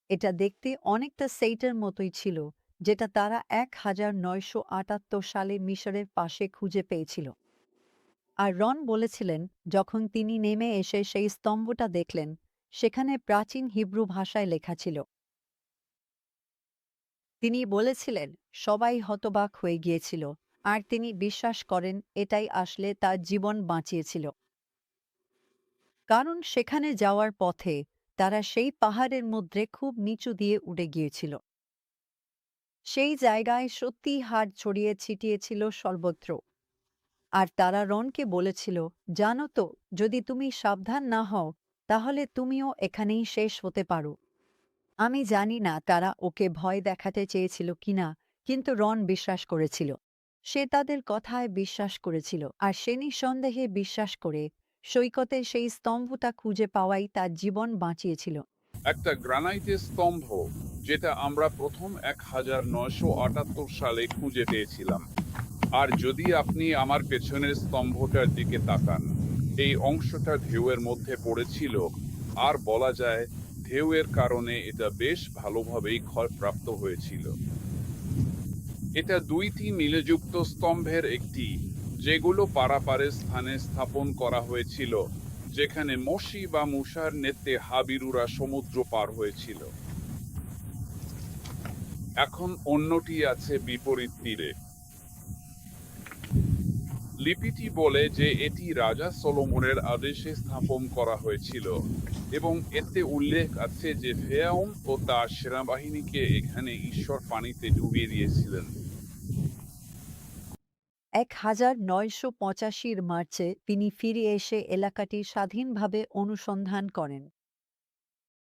এটা দেখতে অনেকটা সেইটের মতোই ছিল, যেটা তারা 1978 সালে মিশরের পাশে খুঁজে পেয়েছিল। আর রন বলেছিলেন, যখন তিনি নেমে এসে সেই স্তম্ভটা দেখলেন, সেখানে প্রাচীন হিব্রু ভাষায় লেখা ছিল। তিনি বলেছিলেন, সবাই হতবাক হয়ে গিয়েছিল, আর তিনি বিশ্বাস করেন এটাই আসলে তার জীবন বাঁচিয়েছিল। কারণ সেখানে যাওয়ার পথে তারা সেই পাহাড়ের মধ্যে খুব নিচু দিয়ে উঠে গিয়েছিল। সেই জায়গায় সত্যিই হাড় ছড়িয়ে ছিটিয়েছিল সর্বত্র। আর তারা রনকে বলেছিল, জানো তো, যদি তুমি সাবধান না হও তাহলে তুমিও এখানেই শেষ হতে পারো। আমি জানি না তারা ওকে ভয় দেখাতে চেয়েছিল কিনা, কিন্তু রন বিশ্বাস করেছিল। সে তাদের কথায় বিশ্বাস করেছিল, আর সে নিঃসন্দেহে বিশ্বাস করে সৈকতে সেই স্তম্ভটা খুঁজে পাওয়াই তার জীবন বাঁচিয়েছিল। একটা গ্রানাইটের স্তম্ভ, যেটা আমরা প্রথম 1978 সালে খুঁজে পেয়েছিলাম। আর যদি আপনি আমার পেছনের স্তম্ভটার দিকে তাকান, এই অংশটা ঢেউয়ের মধ্যে পড়েছিল। আর বলা যায়, ঢেউয়ের কারণে এটা বেশ ভালোভাবেই ক্ষয়প্রাপ্ত হয়েছিল। এটা দুইটি মিলেযুক্ত স্তম্ভের একটি, যেগুলো পারাপারের স্থানে স্থাপন করা হয়েছিল, যেখানে মসি বা মুসার নেতৃত্বে হাবিরুরা সমুদ্র পার হয়েছিল। এখন অন্যটি আছে বিপরীত তীরে। লিপিটি বলে যে এটি রাজা সলোমনের আদেশে স্থাপন করা হয়েছিল, এবং এতে উল্লেখ আছে যে ফেরাউন ও তার সেনাবাহিনীকে এখানে ঈশ্বর পানিতে ডুবিয়ে দিয়েছিলেন। 1985 মার্চে তিনি ফিরে এসে এলাকাটি স্বাধীনভাবে অনুসন্ধান করেন।